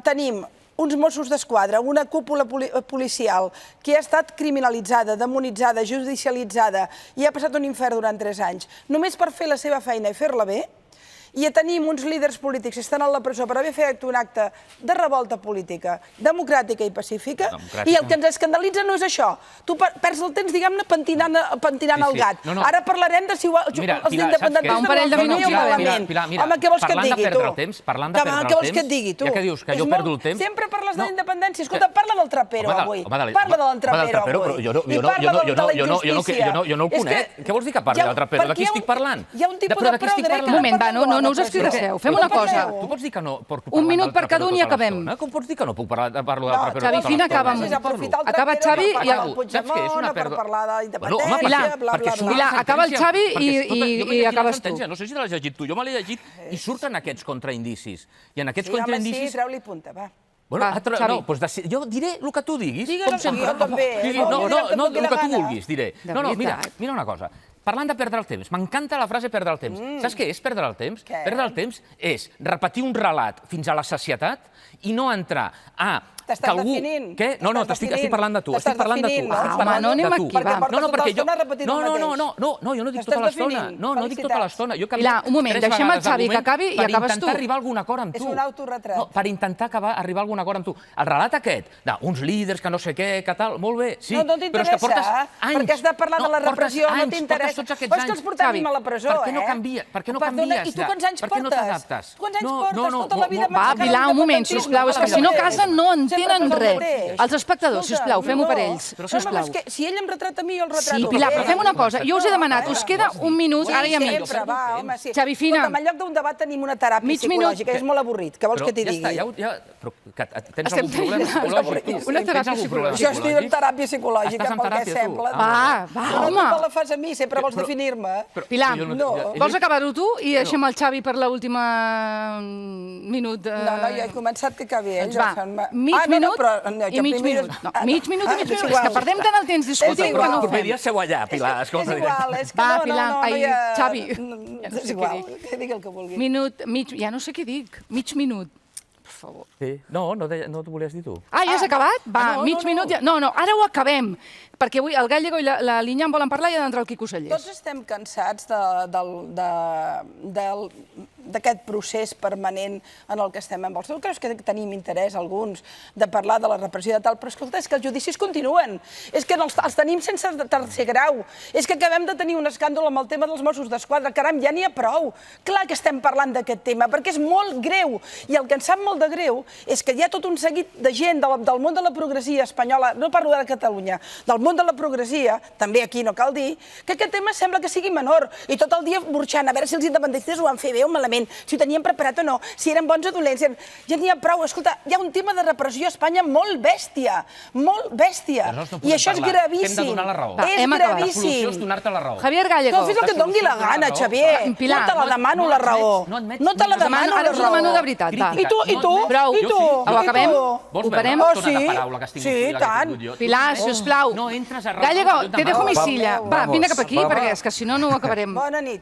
tenim uns Mossos d'Esquadra, una cúpula policial que ha estat criminalitzada, demonitzada, judicialitzada i ha passat un infern durant 3 anys, només per fer la seva feina i fer-la bé, i tenim uns líders polítics que estan a la presó per haver fet un acte de revolta política, democràtica i pacífica, i el que ens escandalitza no és això. Tu perds el temps, diguem-ne, pentinant el gat. Ara parlarem de si els independentistes parell de minuts malament. Home, què vols que et digui, tu? Parlant de perdre el temps, què vols que et digui, tu? Ja que dius que jo perdo el temps... Sempre parles de la independència. Escolta, parla del Trapero avui. Parla de l'Trapero avui. I parla de la injustícia. Jo no ho conec. Què vols dir que parli del Trapero? De qui estic parlant? Hi ha un tipus de progre... Un moment, va, no us escridasseu. Fem una cosa. Tu pots dir que no... Un minut per cada un i acabem. Com pots dir que no puc parlar del Trapero? Xavi Fina, acaba amb acaba Xavi i... Saps què és una pèrdua? Pilar, acaba el Xavi i acabes tu. No sé si te l'has llegit tu, jo me l'he llegit i surten aquests contraindicis. I en aquests contraindicis... Sí, treu-li punta, va. Jo diré el que tu diguis. Digue'l jo també. No, el que tu vulguis, diré. No, mira una cosa. Parlant de perdre el temps, m'encanta la frase perdre el temps. Saps què és perdre el temps? Perdre el temps és repetir un relat fins a la sacietat i no entrar a... T'estàs definint? Què? No, estic parlant de tu. Estic parlant de tu. Home, no anem aquí, va. No, perquè jo no dic tota l'estona. No dic tota l'estona. Pilar, un moment, deixem el Xavi que acabi i acabes tu. Per intentar arribar a algun acord amb tu. És un autorretrat. Per intentar arribar a algun acord amb tu. El relat aquest, d'uns líders que no sé què, que tal, molt bé, sí. No t'interessa, perquè has de parlar de la repressió, no t'interessa. Portes tots aquests anys. És que els portem a la presó, Per què no canvies? Per què no canvies? I tu quants anys portes? Per què no t'adaptes? Quants anys portes? Tota la vida... Va, Pilar, un moment, sisplau, és que si no casen no entenen res. Els espectadors, sisplau, fem-ho per ells. Si ell em retrata a mi, jo el retrato. Sí, Pilar, però fem una cosa. Jo us he demanat, us queda un minut, ara i a mi. Xavi Fina. En lloc d'un debat tenim una teràpia psicològica, és molt avorrit. Què vols que t'hi digui? Ja està, però tens algun problema psicològic? Una teràpia psicològica. Jo estic en teràpia psicològica, pel que sembla. Va, home. No la fas a mi, sempre vols definir-me. Pilar, vols acabar-ho tu i deixem el Xavi per l'última minut? No, jo he començat que acabi ell. Va, mig minut i mig minut. No, mig minut i mig minut. És que perdem tant el temps discutint que no ho fem. Proper dia seu allà, Pilar. És igual, és que va, Pilar, Xavi. És igual, que digui el que vulgui. Minut, mig, ja no sé què dic. Mig minut. Per favor. No t'ho volies dir tu. Ah, ja has acabat? Va, mig minut. No, ara ho acabem. Perquè avui el Gallego i la Linya en volen parlar i ha d'entrar el Quico Sellers. Tots estem cansats d'aquest procés permanent en el que estem amb els. Tu creus que tenim interès, alguns, de parlar de la repressió de tal, però escolta, és que els judicis continuen. És que els tenim sense tercer grau. És que acabem de tenir un escàndol amb el tema dels Mossos d'Esquadra. Caram, ja n'hi ha prou. Clar que estem parlant d'aquest tema, perquè és molt greu. I el que ens sap molt de greu és que hi ha tot un seguit de gent del món de la progressia espanyola, no parlo de Catalunya, del món de la progressia, també aquí no cal dir, que aquest tema sembla que sigui menor. I tot el dia burxant, a veure si els independentistes ho van fer bé o malament, si ho tenien preparat o no, si eren bons o dolents. Ja n'hi ha prou. Escolta, hi ha un tema de repressió a Espanya molt bèstia, molt bèstia. I això és gravíssim. Hem de donar la raó. És gravíssim. La solució és donar-te la raó. Javier Gallego. Tu fes el que et doni la gana, Xavier. No te la demano, la raó. No te la demano, la raó. Ara us demano de veritat. I tu? Prou. Ho acabem? Ho parem? Sí, tant. Pilar, sisplau. No entres a raó. Gallego, te dejo mi silla. Va, vine cap aquí, perquè és que si no, no ho acabarem. Bona nit.